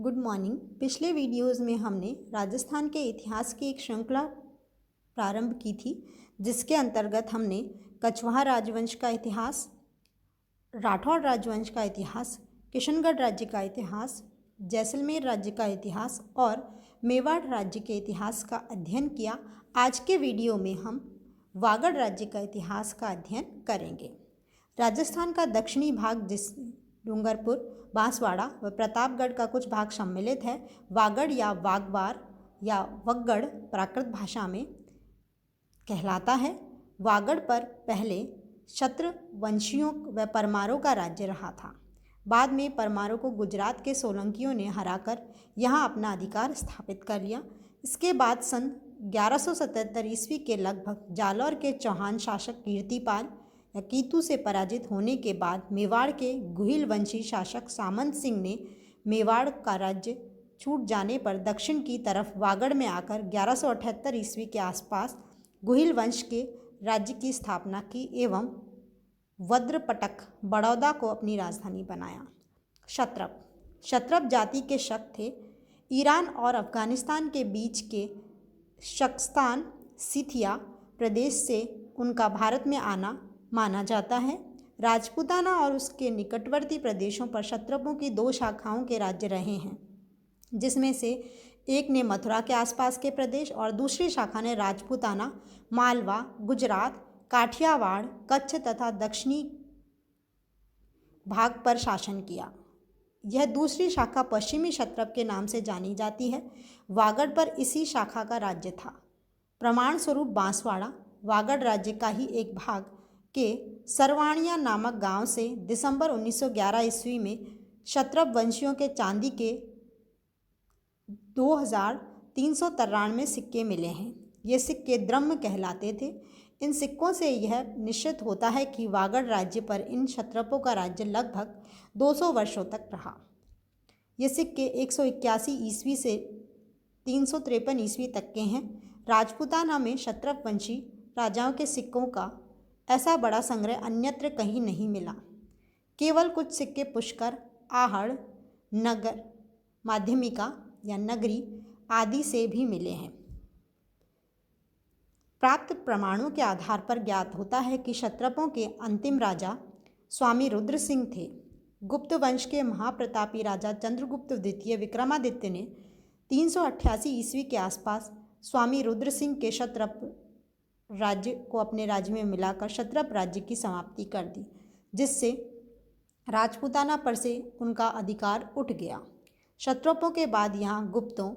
Good morning. पिछले videos में हमने राजस्थान के इतिहास की एक श्रृंखला प्रारंभ की थी, जिसके अंतर्गत हमने कछवाहा राजवंश का इतिहास, राठौड़ राजवंश का इतिहास, किशनगढ़ राज्य का इतिहास, जैसलमेर राज्य का इतिहास और मेवाड़ राज्य के इतिहास का अध्ययन किया। आज के वीडियो में हम वागड़ राज्य का इतिहास का अध्ययन करेंगे। राजस्थान का दक्षिणी भाग, जिस डूंगरपुर, बांसवाड़ा व प्रतापगढ़ का कुछ भाग सम्मिलित है, वागड़ या वागवार या वगड़ प्राकृत भाषा में कहलाता है। वागड़ पर पहले क्षत्र वंशियों व परमारों का राज्य रहा था। बाद में परमारों को गुजरात के सोलंकियों ने हराकर यहाँ अपना अधिकार स्थापित कर लिया। इसके बाद सन 1177 ईस्वी के लगभग जालौर के चौहान शासक कीर्तिपाल या कीतू से पराजित होने के बाद मेवाड़ के गुहिल वंशी शासक सामंत सिंह ने मेवाड़ का राज्य छूट जाने पर दक्षिण की तरफ वागड़ में आकर 1178 ईस्वी के आसपास गुहिल वंश के राज्य की स्थापना की एवं वज्रपटक बड़ौदा को अपनी राजधानी बनाया। क्षत्रप जाति के शक थे। ईरान और अफगानिस्तान के बीच के शक्स्तान सिथिया प्रदेश से उनका भारत में आना माना जाता है। राजपूताना और उसके निकटवर्ती प्रदेशों पर क्षत्रपों की दो शाखाओं के राज्य रहे हैं, जिसमें से एक ने मथुरा के आसपास के प्रदेश और दूसरी शाखा ने राजपूताना, मालवा, गुजरात, काठियावाड़, कच्छ तथा दक्षिणी भाग पर शासन किया। यह दूसरी शाखा पश्चिमी क्षत्रप के नाम से जानी जाती है। वागड़ पर इसी शाखा का राज्य था। प्रमाण स्वरूप बांसवाड़ा वागड़ राज्य का ही एक भाग के सरवाणिया नामक गांव से दिसंबर 1911 ईस्वी में क्षत्रप वंशियों के चांदी के 2393 सिक्के मिले हैं। ये सिक्के द्रह्म कहलाते थे। इन सिक्कों से यह निश्चित होता है कि वागड़ राज्य पर इन क्षत्रपों का राज्य लगभग 200 वर्षों तक रहा। ये सिक्के 181 ईस्वी से 353 ईस्वी तक के हैं। राजपूताना में क्षत्रप वंशी राजाओं के सिक्कों का ऐसा बड़ा संग्रह अन्यत्र कहीं नहीं मिला। केवल कुछ सिक्के पुष्कर, आहड़, नगर, माध्यमिका या नगरी आदि से भी मिले हैं। प्राप्त प्रमाणों के आधार पर ज्ञात होता है कि क्षत्रपों के अंतिम राजा स्वामी रुद्र सिंह थे। गुप्त वंश के महाप्रतापी राजा चंद्रगुप्त द्वितीय विक्रमादित्य ने 388 ईस्वी के आसपास स्वामी रुद्र सिंह के क्षत्रप राज्य को अपने राज्य में मिलाकर क्षत्रप राज्य की समाप्ति कर दी, जिससे राजपूताना पर से उनका अधिकार उठ गया। क्षत्रपों के बाद यहाँ गुप्तों,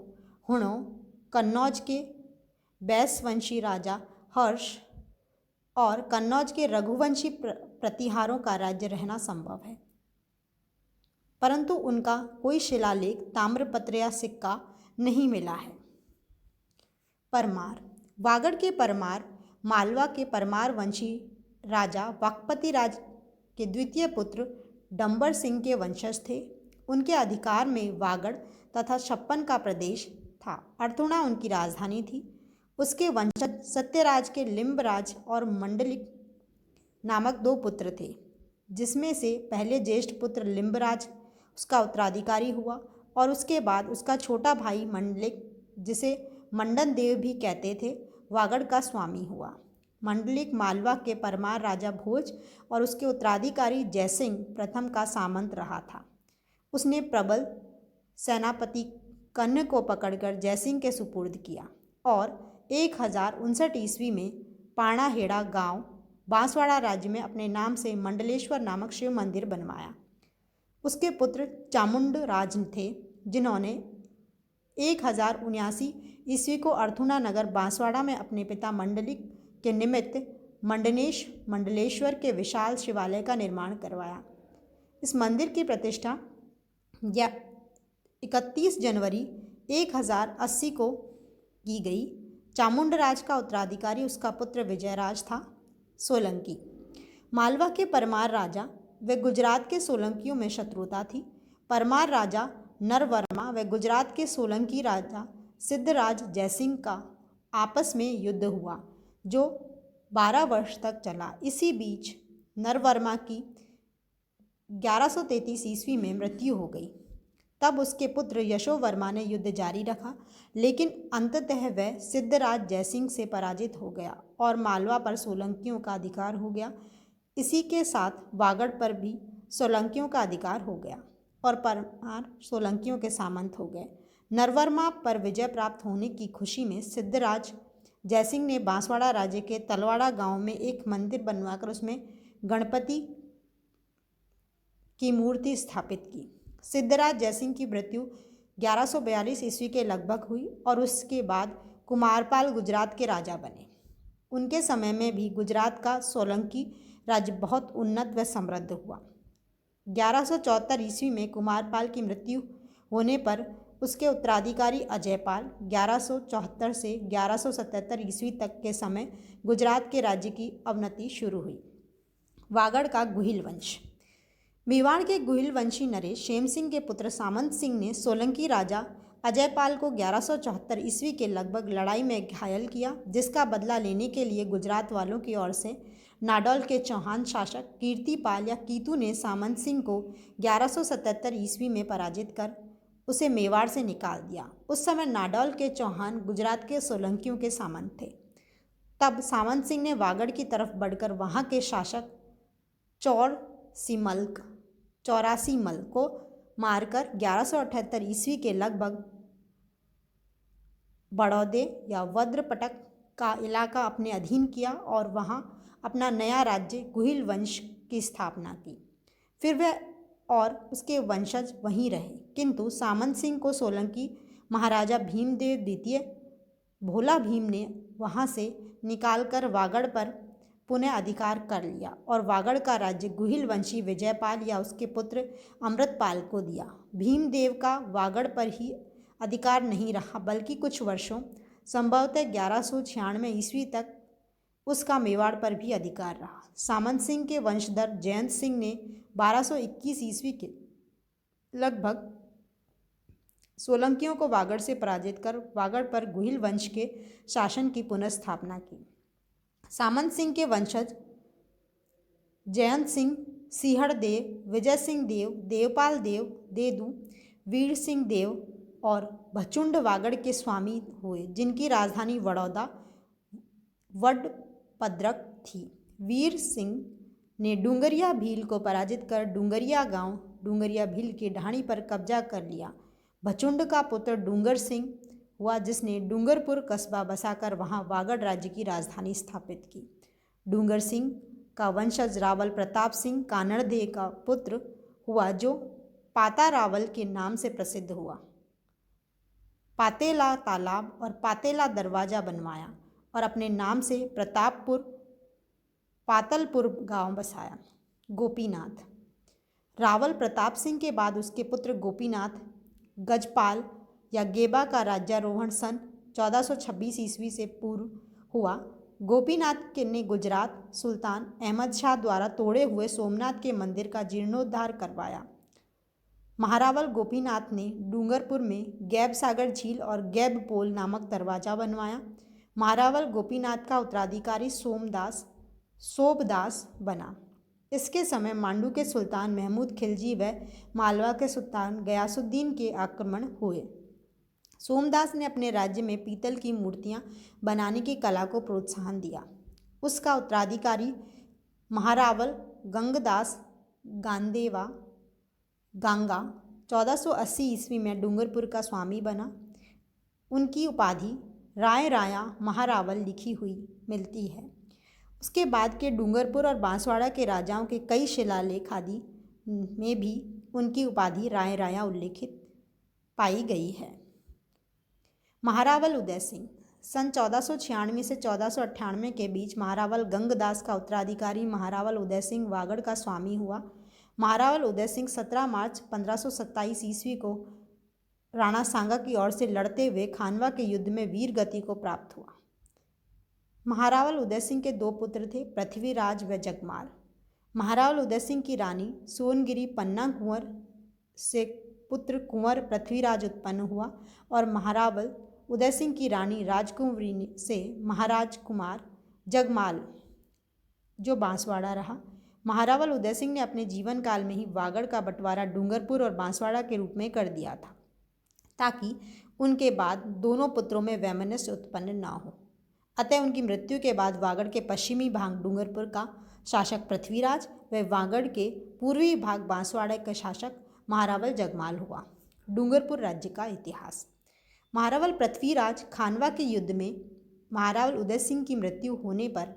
हुणों, कन्नौज के बैसवंशी राजा हर्ष और कन्नौज के रघुवंशी प्रतिहारों का राज्य रहना संभव है, परंतु उनका कोई शिलालेख, ताम्रपत्र या सिक्का नहीं मिला है। परमार वागड़ के परमार मालवा के परमार वंशी राजा वाकपति राज के द्वितीय पुत्र डंबर सिंह के वंशज थे। उनके अधिकार में वागड़ तथा छप्पन का प्रदेश था। अर्थुणा उनकी राजधानी थी। उसके वंशज सत्यराज के लिम्बराज और मंडलिक नामक दो पुत्र थे, जिसमें से पहले ज्येष्ठ पुत्र लिम्बराज उसका उत्तराधिकारी हुआ और उसके बाद उसका छोटा भाई मंडलिक, जिसे मंडन देव भी कहते थे, वागड़ का स्वामी हुआ। मंडलिक मालवा के परमार राजा भोज और उसके उत्तराधिकारी जयसिंह प्रथम का सामंत रहा था। उसने प्रबल सेनापति कन्न को पकड़कर जयसिंह के सुपुर्द किया और 1059 ईस्वी में पाणाहेड़ा गांव बांसवाड़ा राज्य में अपने नाम से मंडलेश्वर नामक शिव मंदिर बनवाया। उसके पुत्र चामुंड राज थे, जिन्होंने 1079 ईस्वी को अर्थुणा नगर बांसवाड़ा में अपने पिता मंडलिक के निमित्त मंडलेश्वर के विशाल शिवालय का निर्माण करवाया। इस मंदिर की प्रतिष्ठा 31 जनवरी 1080 को की गई। चामुंडराज का उत्तराधिकारी उसका पुत्र विजयराज था, सोलंकी। मालवा के परमार राजा व गुजरात के सोलंकियों में शत्रुता थी। परमार राजा नरवर्मा व गुजरात के सोलंकी राजा सिद्धराज जयसिंह का आपस में युद्ध हुआ, जो 12 वर्ष तक चला। इसी बीच नरवर्मा की 1133 ईस्वी में मृत्यु हो गई। तब उसके पुत्र यशोवर्मा ने युद्ध जारी रखा, लेकिन अंततः वह सिद्धराज जयसिंह से पराजित हो गया और मालवा पर सोलंकियों का अधिकार हो गया। इसी के साथ वागड़ पर भी सोलंकियों का अधिकार हो गया और परमार सोलंकियों के सामंत हो गए। नरवर्मा पर विजय प्राप्त होने की खुशी में सिद्धराज जयसिंह ने बांसवाड़ा राज्य के तलवाड़ा गांव में एक मंदिर बनवाकर उसमें गणपति की मूर्ति स्थापित की। सिद्धराज जयसिंह की मृत्यु 1142 ईस्वी के लगभग हुई और उसके बाद कुमारपाल गुजरात के राजा बने। उनके समय में भी गुजरात का सोलंकी राज्य बहुत उन्नत व समृद्ध हुआ। 1174 ईस्वी में कुमारपाल की मृत्यु होने पर उसके उत्तराधिकारी अजयपाल 1174 से 1177 ईस्वी तक के समय गुजरात के राज्य की अवनति शुरू हुई। वागड़ का गुहिल वंश। मेवाड़ के गुहिल वंशी नरेश क्षेम सिंह के पुत्र सामंत सिंह ने सोलंकी राजा अजयपाल को 1174 ईस्वी के लगभग लड़ाई में घायल किया, जिसका बदला लेने के लिए गुजरात वालों की ओर से नाडौल के चौहान शासक कीर्तिपाल या कीतू ने सामंत सिंह को 1177 ईस्वी में पराजित कर उसे मेवाड़ से निकाल दिया। उस समय नाडौल के चौहान गुजरात के सोलंकियों के सामंत थे। तब सामंत सिंह ने वागड़ की तरफ बढ़कर वहाँ के शासक चौरासी मल को मारकर 1178 ईस्वी के लगभग बड़ौदे या वज्रपटक का इलाका अपने अधीन किया और वहाँ अपना नया राज्य गुहिल वंश की स्थापना की। फिर वह और उसके वंशज वहीं रहे, किंतु सामंत सिंह को सोलंकी महाराजा भीमदेव द्वितीय भोला भीम ने वहाँ से निकालकर वागड़ पर पुनः अधिकार कर लिया और वागड़ का राज्य गुहिल वंशी विजयपाल या उसके पुत्र अमृतपाल को दिया। भीमदेव का वागड़ पर ही अधिकार नहीं रहा, बल्कि कुछ वर्षों संभवतः 1196 ईस्वी तक उसका मेवाड़ पर भी अधिकार रहा। सामंत सिंह के वंशधर जयंत सिंह ने 1221 ईस्वी के लगभग सोलंकियों को वागड़ से पराजित कर वागड़ पर गुहिल वंश के शासन की पुनर्स्थापना की। सामंत सिंह के वंशज जयंत सिंह, सिंहड़ देव, विजय सिंह देव, देवपाल देव, देदू, वीर सिंह देव और भचुंड वागड़ के स्वामी हुए, जिनकी राजधानी वडोदा वडपद्रक थी। वीर सिंह ने डूंगरिया भील को पराजित कर डूंगरिया गांव डूंगरिया भील की ढाणी पर कब्जा कर लिया। भचुंड का पुत्र डूंगर सिंह हुआ, जिसने डूंगरपुर कस्बा बसाकर वहां वागड़ राज्य की राजधानी स्थापित की। डूंगर सिंह का वंशज रावल प्रताप सिंह कानड़दे का पुत्र हुआ, जो पाता रावल के नाम से प्रसिद्ध हुआ। पातेला तालाब और पातेला दरवाजा बनवाया और अपने नाम से प्रतापपुर पातलपुर गांव बसाया। गोपीनाथ। रावल प्रताप सिंह के बाद उसके पुत्र गोपीनाथ गजपाल या गेबा का राज्यारोहण सन 1426 ईस्वी से पूर्व हुआ। गोपीनाथ ने गुजरात सुल्तान अहमद शाह द्वारा तोड़े हुए सोमनाथ के मंदिर का जीर्णोद्धार करवाया। महारावल गोपीनाथ ने डूंगरपुर में गैब सागर झील और गैब पोल नामक दरवाजा बनवाया। महारावल गोपीनाथ का उत्तराधिकारी सोबदास बना। इसके समय मांडू के सुल्तान महमूद खिलजी व मालवा के सुल्तान गयासुद्दीन के आक्रमण हुए। सोमदास ने अपने राज्य में पीतल की मूर्तियां बनाने की कला को प्रोत्साहन दिया। उसका उत्तराधिकारी महारावल गंगदास गांगा 1480 ईस्वी में डूंगरपुर का स्वामी बना। उनकी उपाधि राय राया महारावल लिखी हुई मिलती है। उसके बाद के डूंगरपुर और बांसवाड़ा के राजाओं के कई शिलालेख आदि में भी उनकी उपाधि राय राया उल्लेखित पाई गई है। महारावल उदय सिंह सन 1496 से 1498 के बीच महारावल गंगदास का उत्तराधिकारी महारावल उदय सिंह वागड़ का स्वामी हुआ। महारावल उदय सिंह 17 मार्च 1527 ईस्वी को राणा सांगा की ओर से लड़ते हुए खानवा के युद्ध में वीर गति को प्राप्त हुआ। महारावल उदय सिंह के दो पुत्र थे, पृथ्वीराज व जगमाल। महारावल उदय सिंह की रानी सोनगिरी पन्ना कुंवर से पुत्र कुंवर पृथ्वीराज उत्पन्न हुआ और महारावल उदय सिंह की रानी राजकुंवरी से महाराज कुमार जगमाल जो बांसवाड़ा रहा। महारावल उदय सिंह ने अपने जीवन काल में ही वागड़ का बंटवारा डूंगरपुर और बांसवाड़ा के रूप में कर दिया था, ताकि उनके बाद दोनों पुत्रों में वैमनस्य उत्पन्न न हो। अतः उनकी मृत्यु के बाद वागड़ के पश्चिमी भाग डूंगरपुर का शासक पृथ्वीराज व वागड़ के पूर्वी भाग बांसवाड़ा का शासक महारावल जगमाल हुआ। डूंगरपुर राज्य का इतिहास। महारावल पृथ्वीराज खानवा के युद्ध में महारावल उदय सिंह की मृत्यु होने पर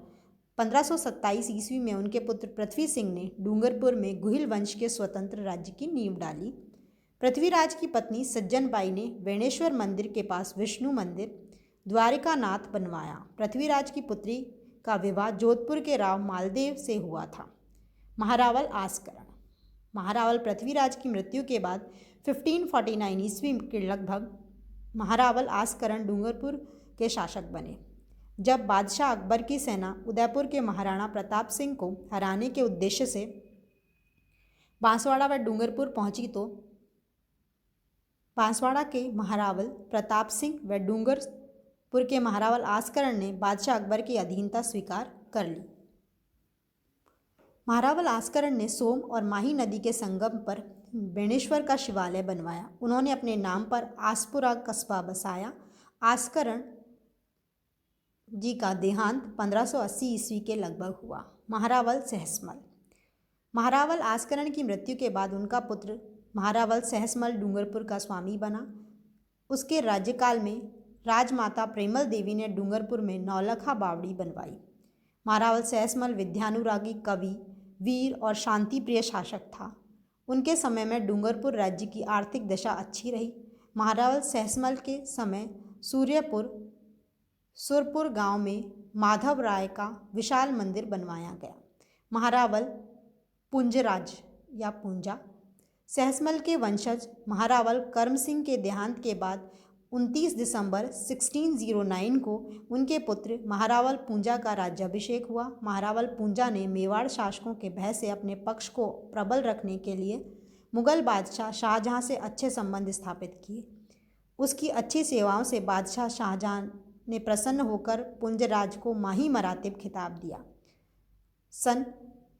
1527 ईस्वी में उनके पुत्र पृथ्वी सिंह ने डूंगरपुर में गुहिल वंश के स्वतंत्र राज्य की नींव डाली। पृथ्वीराज की पत्नी सज्जनबाई ने वेणेश्वर मंदिर के पास विष्णु मंदिर द्वारिकानाथ बनवाया। पृथ्वीराज की पुत्री का विवाह जोधपुर के राव मालदेव से हुआ था। महारावल आस्करण। महारावल पृथ्वीराज की मृत्यु के बाद 1549 ईस्वी के लगभग महारावल आस्करण डूंगरपुर के शासक बने। जब बादशाह अकबर की सेना उदयपुर के महाराणा प्रताप सिंह को हराने के उद्देश्य से बांसवाड़ा व डूंगरपुर पहुंची तो बांसवाड़ा के महारावल प्रताप सिंह व डूंगरपुर के महारावल आस्करण ने बादशाह अकबर की अधीनता स्वीकार कर ली। महारावल आस्करण ने सोम और माही नदी के संगम पर बेणेश्वर का शिवालय बनवाया। उन्होंने अपने नाम पर आसपुरा कस्बा बसाया। आस्करण जी का देहांत 1580 ईस्वी के लगभग हुआ। महारावल सहसमल। महारावल आस्करण की मृत्यु के बाद उनका पुत्र महारावल सहसमल डूंगरपुर का स्वामी बना। उसके राज्यकाल में राजमाता प्रेमल देवी ने डूंगरपुर में नौलखा बावड़ी बनवाई। महारावल सहसमल विद्यानुरागी, कवि, वीर और शांति प्रिय शासक था। उनके समय में डूंगरपुर राज्य की आर्थिक दशा अच्छी रही। महारावल सहसमल के समय सुरपुर गांव में माधव राय का विशाल मंदिर बनवाया गया। महारावल पुंजराज या पूंजा सहसमल के वंशज महारावल करम सिंह के देहांत के बाद 29 दिसंबर 1609 को उनके पुत्र महारावल पूंजा का राज्याभिषेक हुआ। महारावल पूंजा ने मेवाड़ शासकों के भय से अपने पक्ष को प्रबल रखने के लिए मुगल बादशाह शाहजहां से अच्छे संबंध स्थापित किए। उसकी अच्छी सेवाओं से बादशाह शाहजहां ने प्रसन्न होकर पुंजराज को माही मरातिब खिताब दिया। सन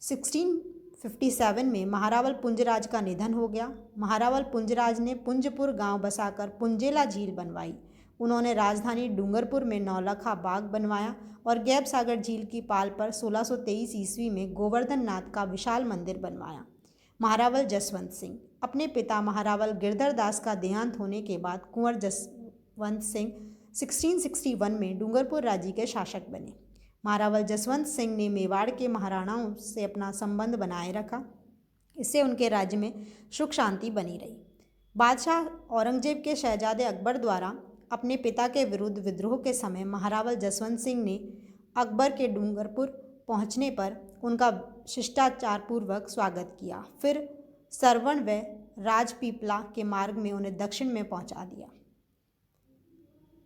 1657 में महारावल पुंजराज का निधन हो गया। महारावल पुंजराज ने पुंजपुर गांव बसाकर पुंजेला झील बनवाई। उन्होंने राजधानी डूंगरपुर में नौलखा बाग बनवाया और गैब सागर झील की पाल पर 1623 ईस्वी में गोवर्धन नाथ का विशाल मंदिर बनवाया। महारावल जसवंत सिंह। अपने पिता महारावल गिरधर दास का देहांत होने के बाद कुंवर जसवंत सिंह 1661 में डूंगरपुर राज्य के शासक बने। महारावल जसवंत सिंह ने मेवाड़ के महाराणाओं से अपना संबंध बनाए रखा। इससे उनके राज्य में सुख शांति बनी रही। बादशाह औरंगजेब के शहजादे अकबर द्वारा अपने पिता के विरुद्ध विद्रोह के समय महारावल जसवंत सिंह ने अकबर के डूंगरपुर पहुंचने पर उनका शिष्टाचारपूर्वक स्वागत किया। फिर सरवण व राजपीपला के मार्ग में उन्हें दक्षिण में पहुंचा दिया।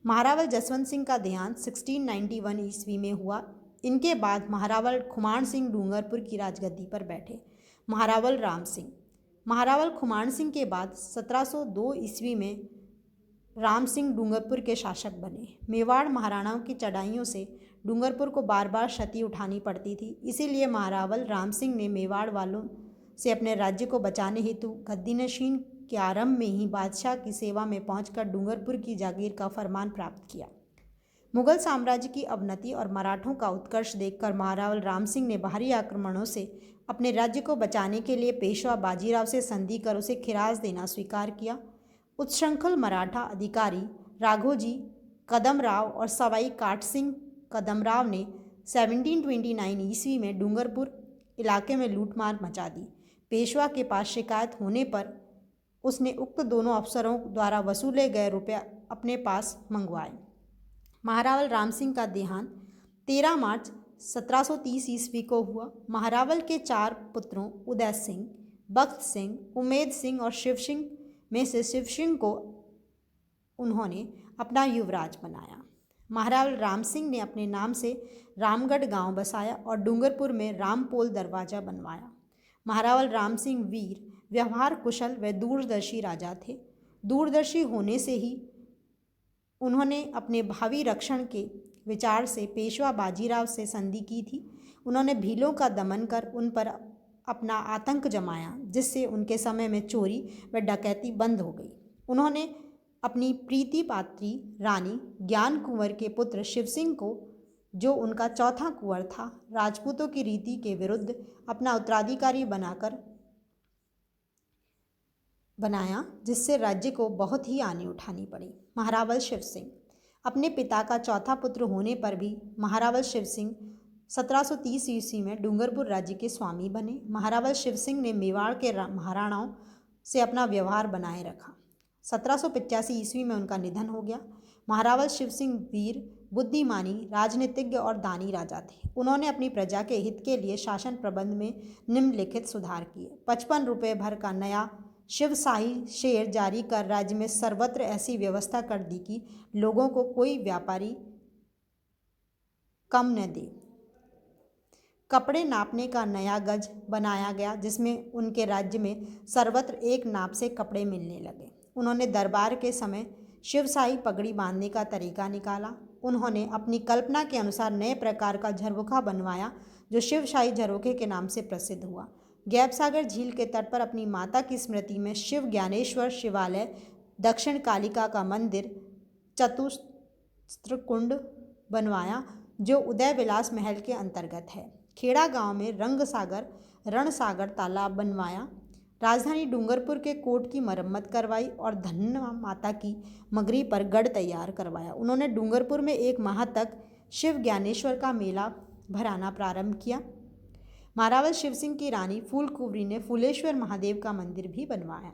महारावल जसवंत सिंह का देहांत 1691 ईस्वी में हुआ। इनके बाद महारावल खुमान सिंह डूंगरपुर की राजगद्दी पर बैठे। महारावल राम सिंह। महारावल खुमान सिंह के बाद 1702 ईस्वी में राम सिंह डूंगरपुर के शासक बने। मेवाड़ महाराणाओं की चढ़ाइयों से डूंगरपुर को बार बार क्षति उठानी पड़ती थी। इसीलिए महारावल राम सिंह ने मेवाड़ वालों से अपने राज्य को बचाने हेतु गद्दीनशीन के आरंभ में ही बादशाह की सेवा में पहुंचकर डूंगरपुर की जागीर का फरमान प्राप्त किया। मुगल साम्राज्य की अवनति और मराठों का उत्कर्ष देखकर महारावल राम सिंह ने बाहरी आक्रमणों से अपने राज्य को बचाने के लिए पेशवा बाजीराव से संधि कर उसे खिराज देना स्वीकार किया। उच्छृंखल मराठा अधिकारी राघोजी कदमराव और सवाई काटसिंह कदमराव ने 1729 ईस्वी में डूंगरपुर इलाके में लूटमार मचा दी। पेशवा के पास शिकायत होने पर उसने उक्त दोनों अफसरों द्वारा वसूले गए रुपये अपने पास मंगवाए। महारावल राम सिंह का देहांत 13 मार्च 1730 ईस्वी को हुआ। महारावल के 4 पुत्रों उदय सिंह, बख्त सिंह, उमेद सिंह और शिव सिंह में से शिव सिंह को उन्होंने अपना युवराज बनाया। महारावल राम सिंह ने अपने नाम से रामगढ़ गांव बसाया और डूंगरपुर में रामपोल दरवाजा बनवाया। महारावल राम सिंह वीर, व्यवहार कुशल व दूरदर्शी राजा थे। दूरदर्शी होने से ही उन्होंने अपने भावी रक्षण के विचार से पेशवा बाजीराव से संधि की थी। उन्होंने भीलों का दमन कर उन पर अपना आतंक जमाया, जिससे उनके समय में चोरी व डकैती बंद हो गई। उन्होंने अपनी प्रीति पात्री रानी ज्ञान कुंवर के पुत्र शिव सिंह को, जो उनका चौथा कुंवर था, राजपूतों की रीति के विरुद्ध अपना उत्तराधिकारी बनाया, जिससे राज्य को बहुत ही हानि उठानी पड़ी। महारावल शिव सिंह अपने पिता का चौथा पुत्र होने पर भी महारावल शिव सिंह 1730 ईस्वी में डूंगरपुर राज्य के स्वामी बने। महारावल शिव सिंह ने मेवाड़ के महाराणाओं से अपना व्यवहार बनाए रखा। 1785 ईस्वी में उनका निधन हो गया। महारावल शिव सिंह वीर, बुद्धिमानी, राजनीतिज्ञ और दानी राजा थे। उन्होंने अपनी प्रजा के हित के लिए शासन प्रबंध में निम्नलिखित सुधार किए। 55 रुपये भर का नया शिवशाही शेर जारी कर राज्य में सर्वत्र ऐसी व्यवस्था कर दी कि लोगों को कोई व्यापारी कम न दे। कपड़े नापने का नया गज बनाया गया, जिसमें उनके राज्य में सर्वत्र एक नाप से कपड़े मिलने लगे। उन्होंने दरबार के समय शिवशाही पगड़ी बांधने का तरीका निकाला। उन्होंने अपनी कल्पना के अनुसार नए प्रकार का झरोखा बनवाया, जो शिवशाही झरोखे के नाम से प्रसिद्ध हुआ। गैबसागर झील के तट पर अपनी माता की स्मृति में शिव ज्ञानेश्वर शिवालय, दक्षिण कालिका का मंदिर, चतुस्त्र कुंड बनवाया, जो उदय विलास महल के अंतर्गत है। खेड़ा गांव में रणसागर तालाब बनवाया। राजधानी डूंगरपुर के कोट की मरम्मत करवाई और धन्ना माता की मगरी पर गढ़ तैयार करवाया। उन्होंने डूंगरपुर में 1 माह तक शिव ज्ञानेश्वर का मेला भराना प्रारंभ किया। महारावल शिव सिंह की रानी फूलकुंवरी ने फूलेश्वर महादेव का मंदिर भी बनवाया।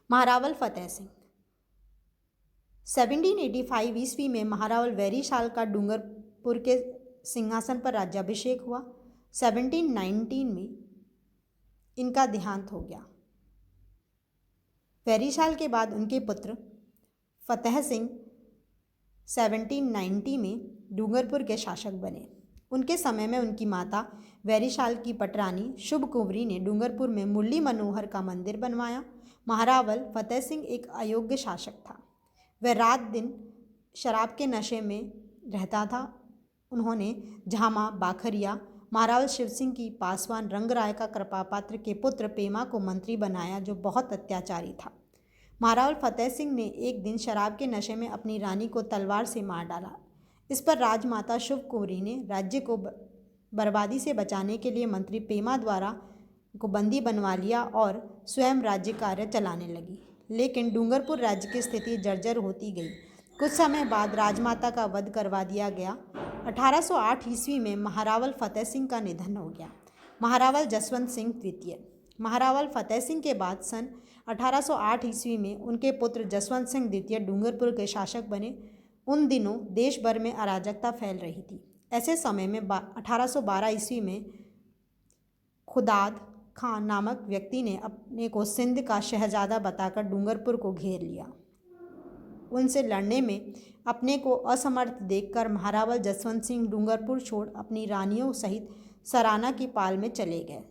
महारावल फतेह सिंह 1785 ईस्वी में महारावल वैरीशाल का डूंगरपुर के सिंहासन पर राज्याभिषेक हुआ। 1719 में इनका देहांत हो गया। वैरीशाल के बाद उनके पुत्र फतेह सिंह 1790 में डूंगरपुर के शासक बने। उनके समय में उनकी माता वैरीशाल की पटरानी शुभ कुंवरी ने डूंगरपुर में मुरली मनोहर का मंदिर बनवाया। महारावल फतेह सिंह एक अयोग्य शासक था। वह रात दिन शराब के नशे में रहता था। उन्होंने झामा बाखरिया महारावल शिव सिंह की पासवान रंगराय का कृपापात्र के पुत्र पेमा को मंत्री बनाया, जो बहुत अत्याचारी था। महारावल फतेह सिंह ने एक दिन शराब के नशे में अपनी रानी को तलवार से मार डाला। इस पर राजमाता शुभ कुंवरी ने राज्य को बर्बादी से बचाने के लिए मंत्री पेमा द्वारा को बंदी बनवा लिया और स्वयं राज्य कार्य चलाने लगी। लेकिन डूंगरपुर राज्य की स्थिति जर्जर होती गई। कुछ समय बाद राजमाता का वध करवा दिया गया। 1808 ईस्वी में महारावल फतेह सिंह का निधन हो गया। महारावल जसवंत सिंह द्वितीय महारावल फतेह सिंह के बाद सन 1808 ईस्वी में उनके पुत्र जसवंत सिंह द्वितीय डूंगरपुर के शासक बने। उन दिनों देश भर में अराजकता फैल रही थी। ऐसे समय में 1812 ईस्वी में खुदाद खान नामक व्यक्ति ने अपने को सिंध का शहजादा बताकर डूंगरपुर को घेर लिया। उनसे लड़ने में अपने को असमर्थ देखकर महारावल जसवंत सिंह डूंगरपुर छोड़ अपनी रानियों सहित सराना की पाल में चले गए।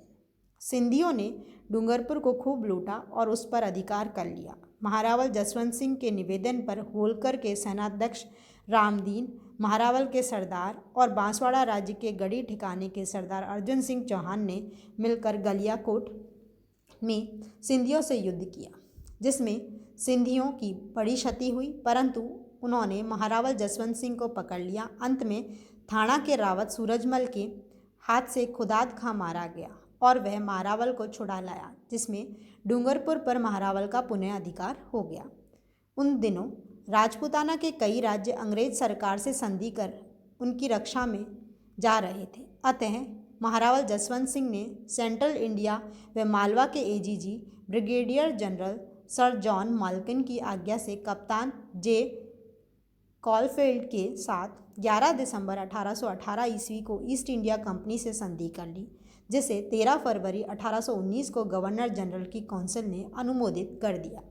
सिंधियों ने डूंगरपुर को खूब लूटा और उस पर अधिकार कर लिया। महारावल जसवंत सिंह के निवेदन पर होलकर के सेनाध्यक्ष रामदीन, महारावल के सरदार और बांसवाड़ा राज्य के गढ़ी ठिकाने के सरदार अर्जुन सिंह चौहान ने मिलकर गलियाकोट में सिंधियों से युद्ध किया, जिसमें सिंधियों की बड़ी क्षति हुई, परंतु उन्होंने महारावल जसवंत सिंह को पकड़ लिया। अंत में थाना के रावत सूरजमल के हाथ से खुदाद खां मारा गया और वह महारावल को छुड़ा लाया, जिसमें डूंगरपुर पर महारावल का पुनः अधिकार हो गया। उन दिनों राजपूताना के कई राज्य अंग्रेज सरकार से संधि कर उनकी रक्षा में जा रहे थे। अतः महारावल जसवंत सिंह ने सेंट्रल इंडिया व मालवा के AGG brigadier general sir John Malkin की आज्ञा से कप्तान जे कॉलफील्ड के साथ 11 दिसंबर 1818 ईस्वी को ईस्ट इंडिया कंपनी से संधि कर ली, जिसे 13 फरवरी 1819 को गवर्नर जनरल की काउंसिल ने अनुमोदित कर दिया।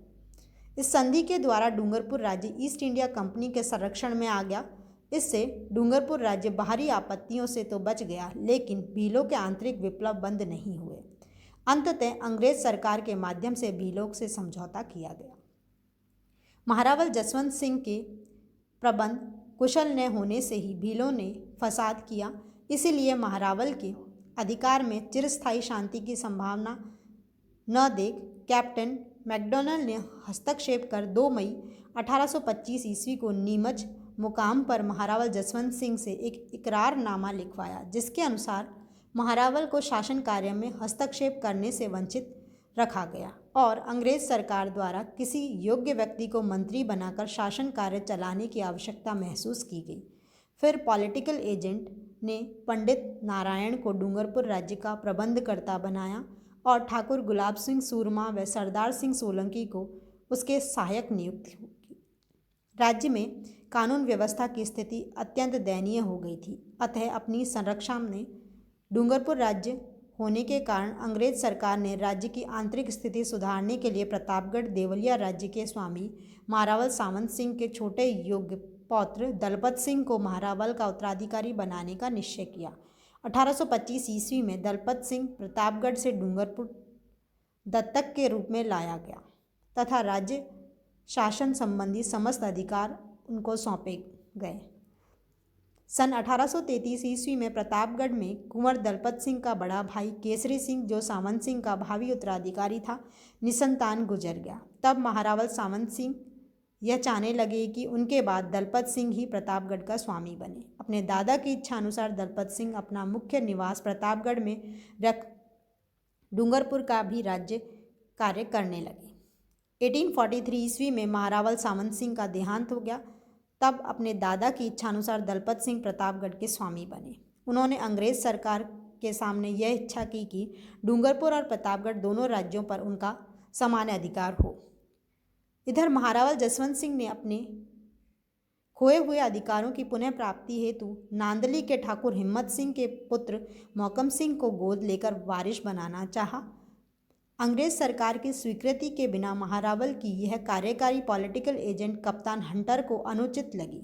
इस संधि के द्वारा डूंगरपुर राज्य ईस्ट इंडिया कंपनी के संरक्षण में आ गया। इससे डूंगरपुर राज्य बाहरी आपत्तियों से तो बच गया, लेकिन भीलों के आंतरिक विप्लव बंद नहीं हुए। अंततः अंग्रेज सरकार के माध्यम से भीलों से समझौता किया गया। महारावल जसवंत सिंह के प्रबंध कुशल न होने से ही भीलों ने फसाद किया, इसीलिए महारावल के अधिकार में चिरस्थायी शांति की संभावना न देख कैप्टन मैकडॉनल्ड ने हस्तक्षेप कर 2 मई 1825 ईस्वी को नीमच मुकाम पर महारावल जसवंत सिंह से एक इकरारनामा लिखवाया, जिसके अनुसार महारावल को शासन कार्य में हस्तक्षेप करने से वंचित रखा गया और अंग्रेज सरकार द्वारा किसी योग्य व्यक्ति को मंत्री बनाकर शासन कार्य चलाने की आवश्यकता महसूस की गई। फिर पॉलिटिकल एजेंट ने पंडित नारायण को डूंगरपुर राज्य का प्रबंधकर्ता बनाया और ठाकुर गुलाब सिंह सूरमा व सरदार सिंह सोलंकी को उसके सहायक नियुक्त की। राज्य में कानून व्यवस्था की स्थिति अत्यंत दयनीय हो गई थी, अतः अपनी संरक्षा में डूंगरपुर राज्य होने के कारण अंग्रेज सरकार ने राज्य की आंतरिक स्थिति सुधारने के लिए प्रतापगढ़ देवलिया राज्य के स्वामी महारावल सावंत सिंह के छोटे योग्य पौत्र दलपत सिंह को महारावल का उत्तराधिकारी बनाने का निश्चय किया। 1825 ईस्वी में दलपत सिंह प्रतापगढ़ से डूंगरपुर दत्तक के रूप में लाया गया तथा राज्य शासन संबंधी समस्त अधिकार उनको सौंपे गए। सन 1833 ईस्वी में प्रतापगढ़ में कुंवर दलपत सिंह का बड़ा भाई केसरी सिंह, जो सावंत सिंह का भावी उत्तराधिकारी था, निसंतान गुजर गया। तब महारावल सावंत सिंह यह चाहने लगे कि उनके बाद दलपत सिंह ही प्रतापगढ़ का स्वामी बने। अपने दादा की इच्छा अनुसार दलपत सिंह अपना मुख्य निवास प्रतापगढ़ में रख डूंगरपुर का भी राज्य कार्य करने लगे। 1843 ईस्वी में महारावल सावंत सिंह का देहांत हो गया। तब अपने दादा की इच्छानुसार दलपत सिंह प्रतापगढ़ के स्वामी बने। उन्होंने अंग्रेज सरकार के सामने यह इच्छा की कि डूंगरपुर और प्रतापगढ़ दोनों राज्यों पर उनका समान अधिकार हो। इधर महारावल जसवंत सिंह ने अपने खोए हुए अधिकारों की पुनः प्राप्ति हेतु नांदली के ठाकुर हिम्मत सिंह के पुत्र मौकम सिंह को गोद लेकर वारिश बनाना चाहा। अंग्रेज सरकार की स्वीकृति के बिना महारावल की यह कार्यकारी पॉलिटिकल एजेंट कप्तान हंटर को अनुचित लगी।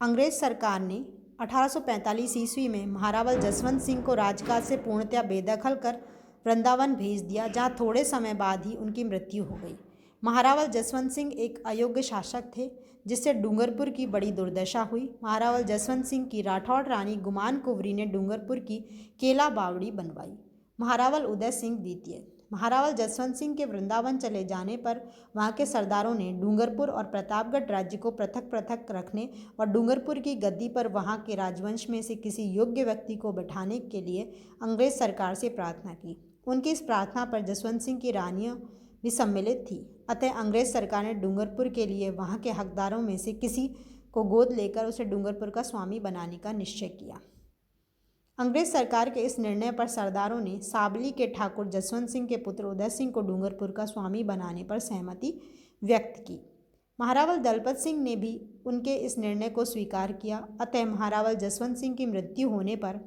अंग्रेज सरकार ने 1845 ईस्वी में महारावल जसवंत सिंह को राजकाज से पूर्णतया बेदखल कर वृंदावन भेज दिया, जहाँ थोड़े समय बाद ही उनकी मृत्यु हो गई। महारावल जसवंत सिंह एक अयोग्य शासक थे, जिससे डूंगरपुर की बड़ी दुर्दशा हुई। महारावल जसवंत सिंह की राठौड़ रानी गुमान कुंवरी ने डूंगरपुर की केला बावड़ी बनवाई। महारावल उदय सिंह द्वितीय। महारावल जसवंत सिंह के वृंदावन चले जाने पर वहाँ के सरदारों ने डूंगरपुर और प्रतापगढ़ राज्य को पृथक पृथक रखने और डूंगरपुर की गद्दी पर वहाँ के राजवंश में से किसी योग्य व्यक्ति को बैठाने के लिए अंग्रेज सरकार से प्रार्थना की। उनकी इस प्रार्थना पर जसवंत सिंह की रानियाँ भी सम्मिलित थी। अतः अंग्रेज सरकार ने डूंगरपुर के लिए वहाँ के हकदारों में से किसी को गोद लेकर उसे डूंगरपुर का स्वामी बनाने का निश्चय किया। अंग्रेज सरकार के इस निर्णय पर सरदारों ने साबली के ठाकुर जसवंत सिंह के पुत्र उदय सिंह को डूंगरपुर का स्वामी बनाने पर सहमति व्यक्त की। महारावल दलपत सिंह ने भी उनके इस निर्णय को स्वीकार किया। अतः महारावल जसवंत सिंह की मृत्यु होने पर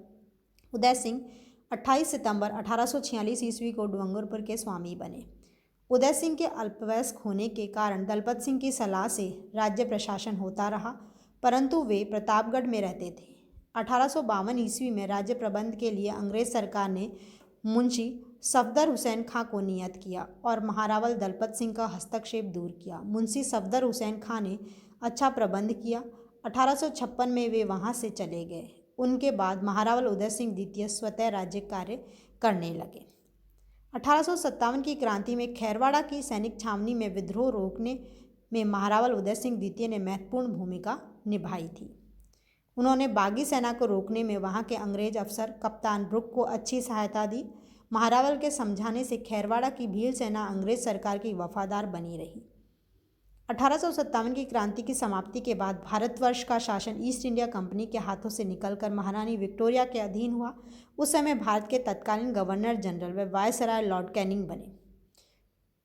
उदय सिंह 28 सितंबर 1846 ईस्वी को डूंगरपुर के स्वामी बने। उदय सिंह के अल्पवयस्क होने के कारण दलपत सिंह की सलाह से राज्य प्रशासन होता रहा, परंतु वे प्रतापगढ़ में रहते थे। 1852 ईस्वी में राज्य प्रबंध के लिए अंग्रेज सरकार ने मुंशी सफदर हुसैन खां को नियत किया और महारावल दलपत सिंह का हस्तक्षेप दूर किया। मुंशी सफदर हुसैन खां ने अच्छा प्रबंध किया। 1856 में वे वहां से चले गए। उनके बाद महारावल उदय सिंह द्वितीय स्वतः राज्य कार्य करने लगे। 1857 की क्रांति में खैरवाड़ा की सैनिक छावनी में विद्रोह रोकने में महारावल उदय सिंह द्वितीय ने महत्वपूर्ण भूमिका निभाई थी। उन्होंने बागी सेना को रोकने में वहां के अंग्रेज अफसर कप्तान ब्रुक को अच्छी सहायता दी। महारावल के समझाने से खैरवाड़ा की भील सेना अंग्रेज सरकार की वफादार बनी रही। 1857 की क्रांति की समाप्ति के बाद भारतवर्ष का शासन ईस्ट इंडिया कंपनी के हाथों से निकलकर महारानी विक्टोरिया के अधीन हुआ। उस समय भारत के तत्कालीन गवर्नर जनरल व वायसराय लॉर्ड कैनिंग बने।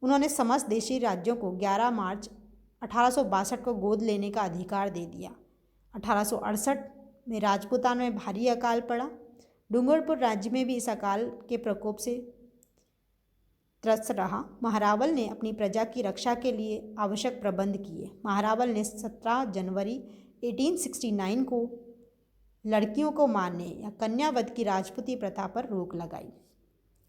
उन्होंने समस्त देशी राज्यों को 11 मार्च 1862 को गोद लेने का अधिकार दे दिया। 1868 में राजपूताना में भारी अकाल पड़ा। डूंगरपुर राज्य में भी इस अकाल के प्रकोप से त्रस्त रहा। महारावल ने अपनी प्रजा की रक्षा के लिए आवश्यक प्रबंध किए। महारावल ने 17 जनवरी 1869 को लड़कियों को मारने या कन्यावध की राजपूती प्रथा पर रोक लगाई।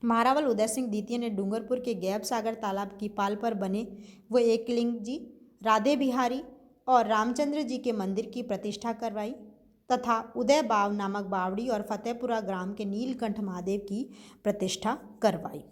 महारावल उदय सिंह द्वितीय ने डूंगरपुर के गैब सागर तालाब की पाल पर बने वो एकलिंग जी, राधे बिहारी और रामचंद्र जी के मंदिर की प्रतिष्ठा करवाई तथा उदय बाव नामक बावड़ी और फतेहपुरा ग्राम के नीलकंठ महादेव की प्रतिष्ठा करवाई।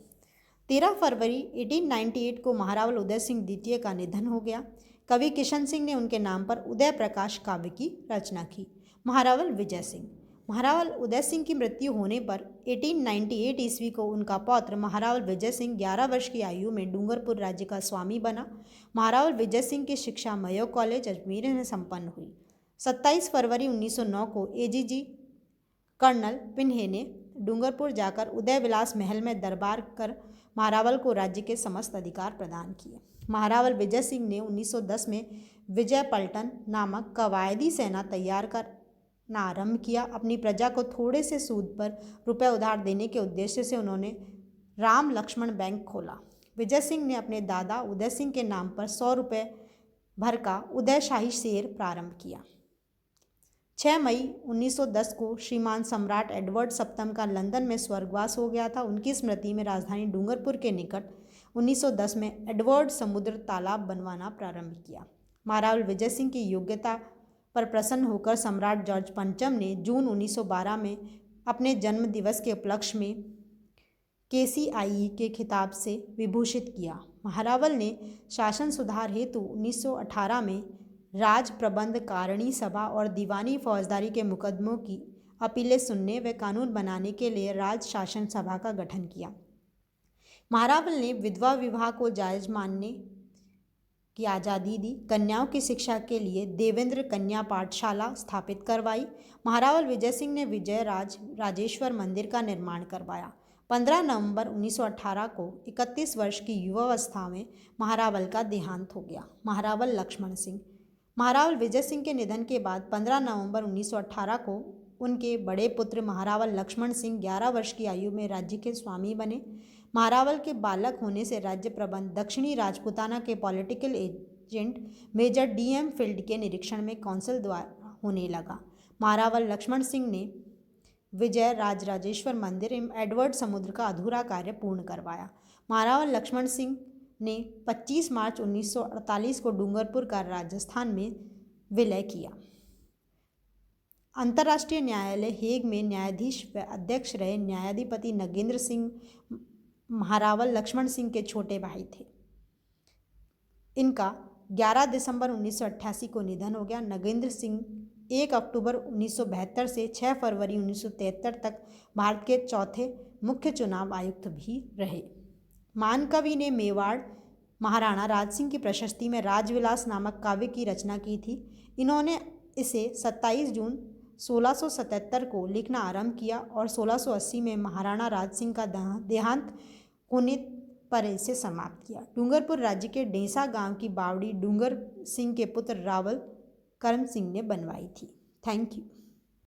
13 फरवरी 1898 को महारावल उदय सिंह द्वितीय का निधन हो गया। कवि किशन सिंह ने उनके नाम पर उदय प्रकाश काव्य की रचना की। महारावल विजय सिंह। महारावल उदय सिंह की मृत्यु होने पर 1898 ईस्वी को उनका पौत्र महारावल विजय सिंह 11 वर्ष की आयु में डूंगरपुर राज्य का स्वामी बना। महारावल विजय सिंह की शिक्षा मयो कॉलेज अजमेर में संपन्न हुई। 27 फरवरी 1909 को एजीजी कर्नल पिन्हे ने डूंगरपुर जाकर उदय विलास महल में दरबार कर महारावल को राज्य के समस्त अधिकार प्रदान किए। महारावल विजय सिंह ने 1910 में विजय पलटन नामक कवायदी सेना तैयार करना आरंभ किया। अपनी प्रजा को थोड़े से सूद पर रुपए उधार देने के उद्देश्य से उन्होंने राम लक्ष्मण बैंक खोला। विजय सिंह ने अपने दादा उदय सिंह के नाम पर 100 रुपये भर का उदय शाही शेयर प्रारंभ किया। 6 मई 1910 को श्रीमान सम्राट एडवर्ड सप्तम का लंदन में स्वर्गवास हो गया था। उनकी स्मृति में राजधानी डूंगरपुर के निकट 1910 में एडवर्ड समुद्र तालाब बनवाना प्रारंभ किया। महारावल विजय सिंह की योग्यता पर प्रसन्न होकर सम्राट जॉर्ज पंचम ने जून 1912 में अपने जन्म दिवस के उपलक्ष्य में KCIE के खिताब से विभूषित किया। महारावल ने शासन सुधार हेतु 1918 में राज प्रबंध कारिणी सभा और दीवानी फौजदारी के मुकदमों की अपीलें सुनने व कानून बनाने के लिए राज शासन सभा का गठन किया। महारावल ने विधवा विवाह को जायज मानने की आज़ादी दी। कन्याओं की शिक्षा के लिए देवेंद्र कन्या पाठशाला स्थापित करवाई। महारावल विजय सिंह ने विजय राजेश्वर मंदिर का निर्माण करवाया। 15 नवंबर 1918 को 31 वर्ष की युवावस्था में महारावल का देहांत हो गया। महारावल लक्ष्मण सिंह। महारावल विजय सिंह के निधन के बाद 15 नवंबर 1918 को उनके बड़े पुत्र महारावल लक्ष्मण सिंह 11 वर्ष की आयु में राज्य के स्वामी बने। महारावल के बालक होने से राज्य प्रबंध दक्षिणी राजपूताना के political agent major DM Field के निरीक्षण में काउंसिल द्वारा होने लगा। महारावल लक्ष्मण सिंह ने विजय राजेश्वर मंदिर एवं एडवर्ड समुद्र का अधूरा कार्य पूर्ण करवाया। महारावल लक्ष्मण सिंह ने 25 मार्च 1948 को डूंगरपुर का राजस्थान में विलय किया। अंतर्राष्ट्रीय न्यायालय हेग में न्यायाधीश व अध्यक्ष रहे न्यायाधिपति नगेंद्र सिंह महारावल लक्ष्मण सिंह के छोटे भाई थे। इनका 11 दिसंबर 1988 को निधन हो गया। नगेंद्र सिंह 1 अक्टूबर 1972 से 6 फरवरी 1973 तक भारत के चौथे मुख्य चुनाव आयुक्त भी रहे। मानकवि ने मेवाड़ महाराणा राज सिंह की प्रशस्ति में राजविलास नामक काव्य की रचना की थी। इन्होंने इसे 27 जून 1677 को लिखना आरंभ किया और 1680 में महाराणा राज सिंह का देहांत होने पर इसे समाप्त किया। डूंगरपुर राज्य के डेंसा गांव की बावड़ी डूंगर सिंह के पुत्र रावल करण सिंह ने बनवाई थी। Thank you.